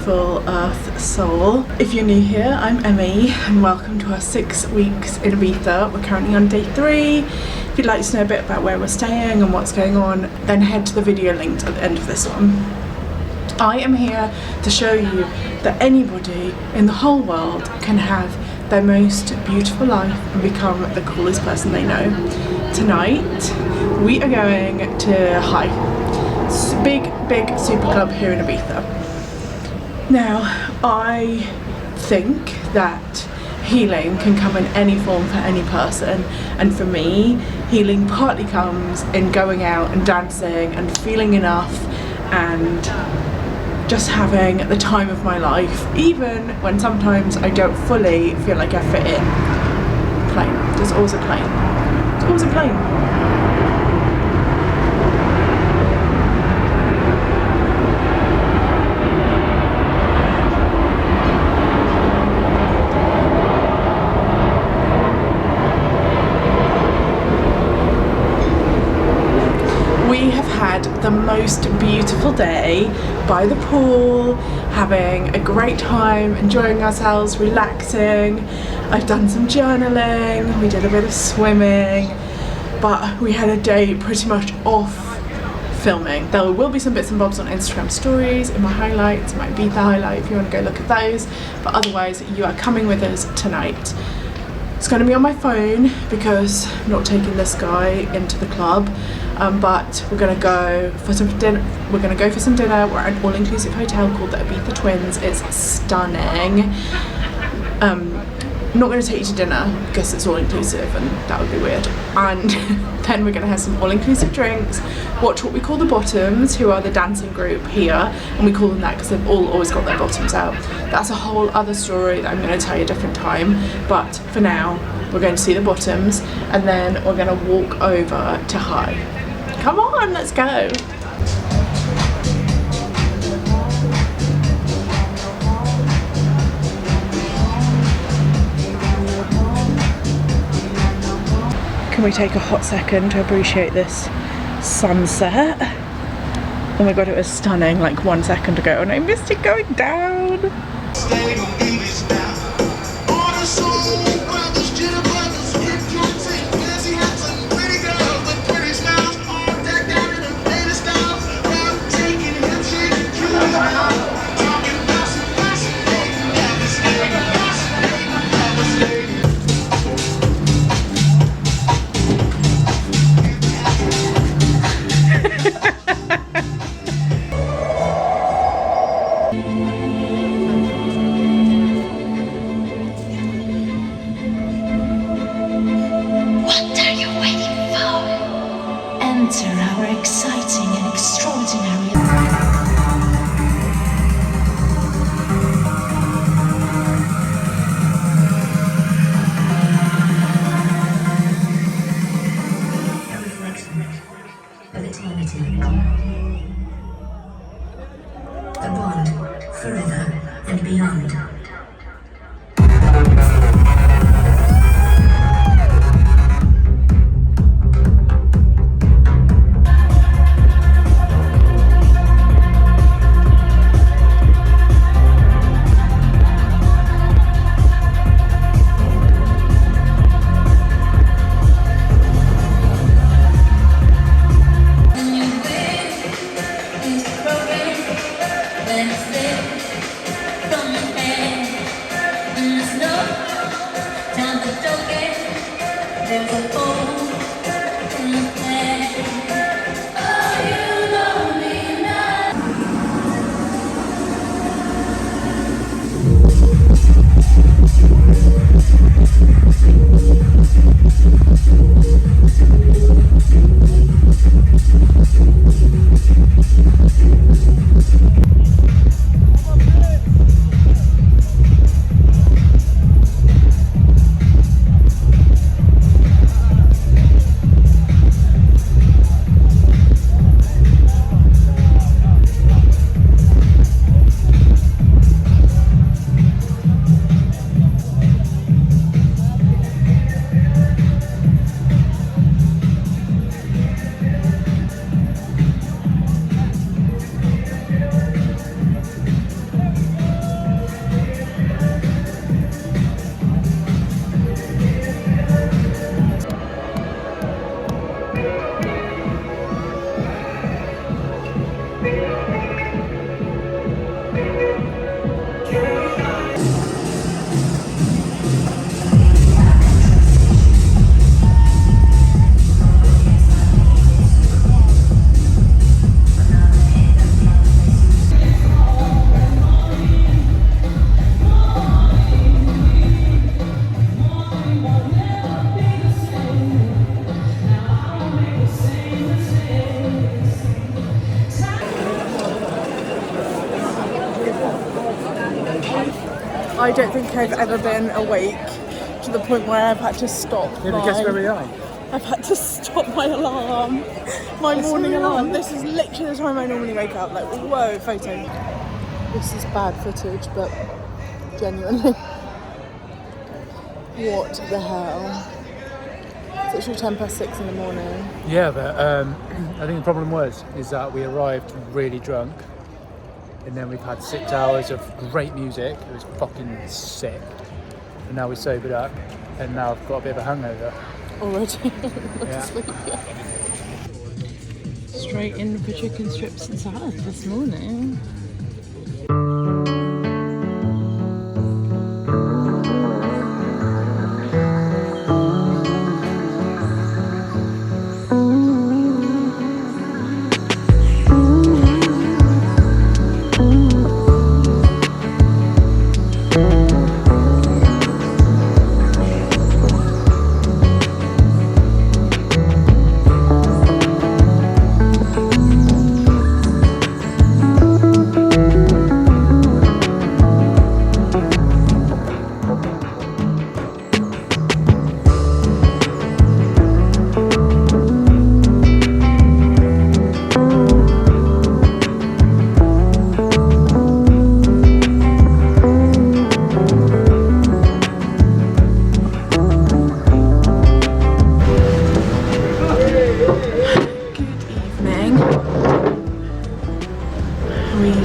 beautiful earth soul. If you're new here, I'm Emie and welcome to our 6 weeks in Ibiza. We're currently on day 3. If you'd like to know a bit about where we're staying and what's going on, then head to the video linked at the end of this one. I am here to show you that anybody in the whole world can have their most beautiful life and become the coolest person they know. Tonight we are going to High, big super club here in Ibiza. Now I think that healing can come in any form for any person, and for me healing partly comes in going out and dancing and feeling enough and just having the time of my life, even when sometimes I don't fully feel like I fit in. Plane. There's always a plane. There's always a plane. We have had the most beautiful day by the pool, having a great time, enjoying ourselves, relaxing. I've done some journaling, we did a bit of swimming, but we had a day pretty much off filming. There will be some bits and bobs on Instagram stories, in my highlights, my Ibiza highlight if you want to go look at those, but otherwise you are coming with us tonight. It's going to be on my phone because I'm not taking this guy into the club, but we're going to go for some dinner. We're going to go for some dinner. We're at an all-inclusive hotel called the Ibiza Twins. It's stunning. I'm not going to take you to dinner because it's all-inclusive and that would be weird. And then we're going to have some all-inclusive drinks, watch what we call the Bottoms, who are the dancing group here, and we call them that because they've always got their bottoms out. That's a whole other story that I'm going to tell you a different time, but for now we're going to see the Bottoms and then we're going to walk over to High. Come on, let's go! Can we take a hot second to appreciate this sunset? Oh my god, it was stunning like 1 second ago and I missed it going down. Enter our exciting and extraordinary. A reflection of eternity. A bond forever and beyond. I don't think I've ever been awake to the point where I've had to stop. Yeah, but guess where we are? I've had to stop my alarm, my morning alarm. This is literally the time I normally wake up. Like, whoa, photo. This is bad footage, but genuinely. What the hell? It's actually 6:10 in the morning. Yeah, but I think the problem is that we arrived really drunk, and then we've had 6 hours of great music. It was fucking sick. And now we're sobered up, and now I've got a bit of a hangover. Already? Yeah. Straight in for chicken strips and salad this morning.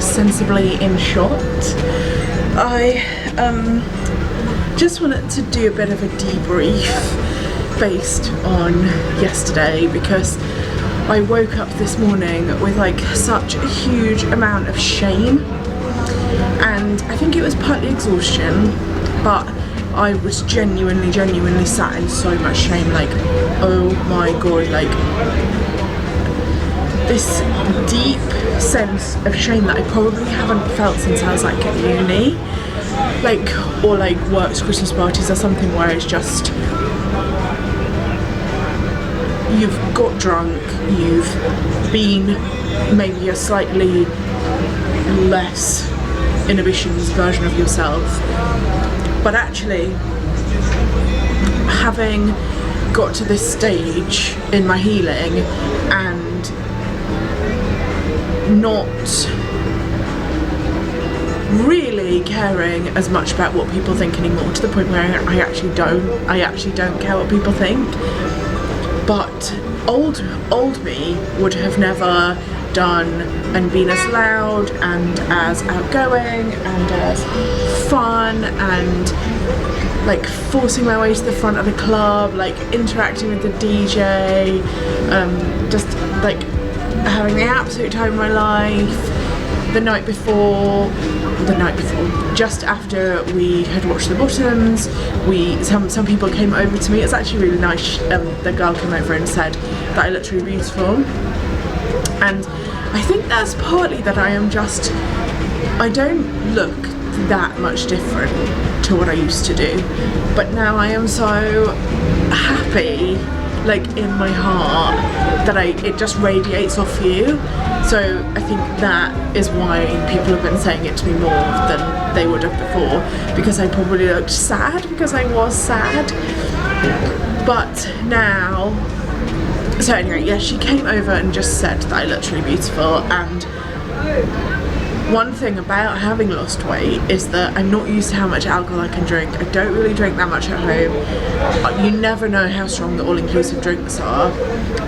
Sensibly in shot. I just wanted to do a bit of a debrief based on yesterday, because I woke up this morning with like such a huge amount of shame, and I think it was partly exhaustion, but I was genuinely sat in so much shame, like, oh my god, like this deep sense of shame that I probably haven't felt since I was like at uni, like, or like works Christmas parties or something, where it's just you've got drunk, you've been maybe a slightly less inhibitions version of yourself, but actually having got to this stage in my healing and not really caring as much about what people think anymore, to the point where I actually don't care what people think. But old me would have never done and been as loud and as outgoing and as fun and like forcing my way to the front of the club, like interacting with the DJ, just like having the absolute time of my life. The night before, just after we had watched The Bottoms, some people came over to me. It's actually really nice. The girl came over and said that I looked really beautiful, and I think that's partly that I don't look that much different to what I used to do, but now I am so happy, like in my heart, that it just radiates off you. So I think that is why people have been saying it to me more than they would have before, because I probably looked sad, because I was sad. But now, so anyway, yeah, she came over and just said that I looked really beautiful. And one thing about having lost weight is that I'm not used to how much alcohol I can drink. I don't really drink that much at home. You never know how strong the all-inclusive drinks are.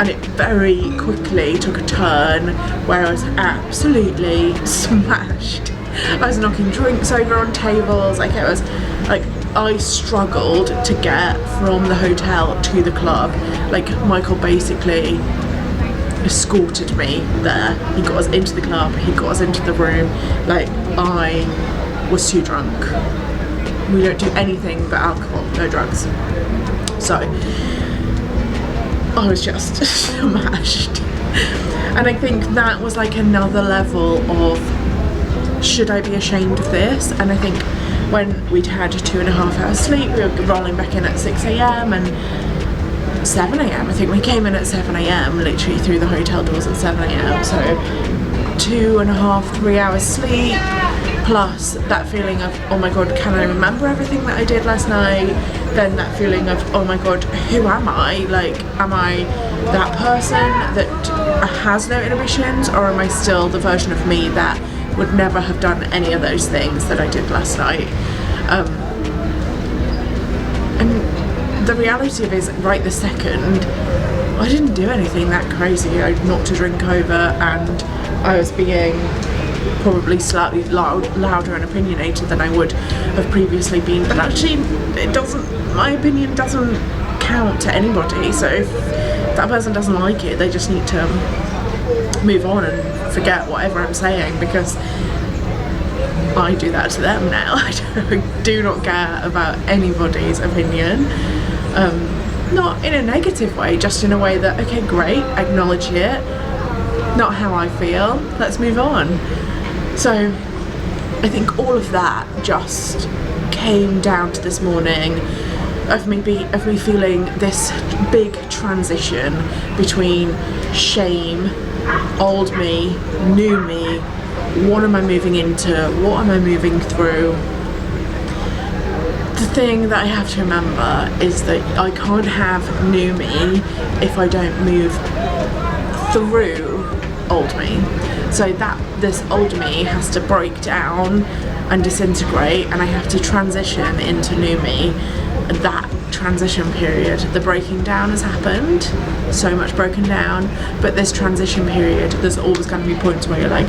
And it very quickly took a turn where I was absolutely smashed. I was knocking drinks over on tables. Like, it was like I struggled to get from the hotel to the club. Like, Michael basically escorted me there. He got us into the club, he got us into the room. Like, I was too drunk. We don't do anything but alcohol, no drugs. So I was just smashed. And I think that was like another level of, should I be ashamed of this? And I think when we'd had 2.5 hours sleep, we were rolling back in at 6 a.m. and 7 a.m. I think we came in at 7 a.m. literally through the hotel doors at 7 a.m. So 2.5, 3 hours sleep, plus that feeling of, oh my god, can I remember everything that I did last night? Then that feeling of, oh my god, who am I? Like, am I that person that has no inhibitions, or am I still the version of me that would never have done any of those things that I did last night? And the reality of it is, right this second, I didn't do anything that crazy. I knocked a drink over and I was being probably slightly louder and opinionated than I would have previously been, but actually my opinion doesn't count to anybody. So if that person doesn't like it, they just need to move on and forget whatever I'm saying, because I do that to them now. I do not care about anybody's opinion, not in a negative way, just in a way that, okay, great, acknowledge it, not how I feel, let's move on. So I think all of that just came down to this morning of me feeling this big transition between shame, old me, new me, what am I moving into, what am I moving through. The thing that I have to remember is that I can't have new me if I don't move through old me. So that this old me has to break down and disintegrate, and I have to transition into new me. That transition period, the breaking down has happened, so much broken down, but this transition period, there's always going to be points where you're like,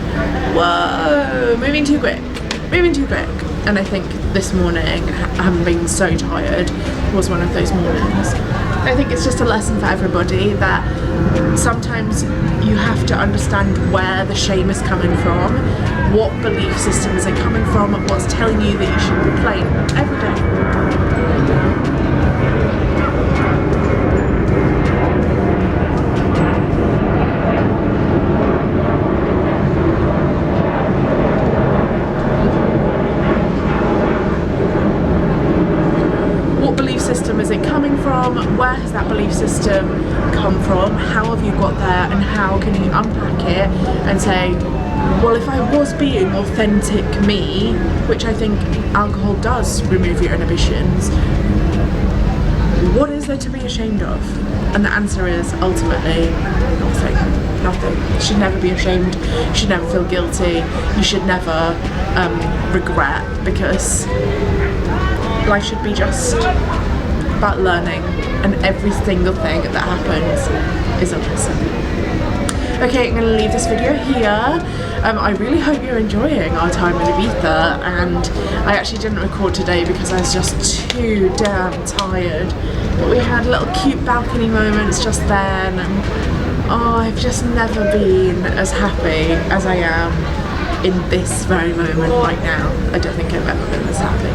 whoa, moving too quick. And I think this morning, having been so tired, was one of those mornings. I think it's just a lesson for everybody that sometimes you have to understand where the shame is coming from, what belief system is it coming from, what's telling you that you should be playing every day. Is it coming from? Where has that belief system come from? How have you got there, and how can you unpack it and say, well, if I was being authentic me, which I think alcohol does remove your inhibitions, what is there to be ashamed of? And the answer is ultimately nothing. You should never be ashamed, you should never feel guilty, you should never regret, because life should be just about learning, and every single thing that happens is a lesson. Okay, I'm going to leave this video here. I really hope you're enjoying our time in Ibiza, and I actually didn't record today because I was just too damn tired, but we had little cute balcony moments just then, and I've just never been as happy as I am in this very moment right now. I don't think I've ever been this happy.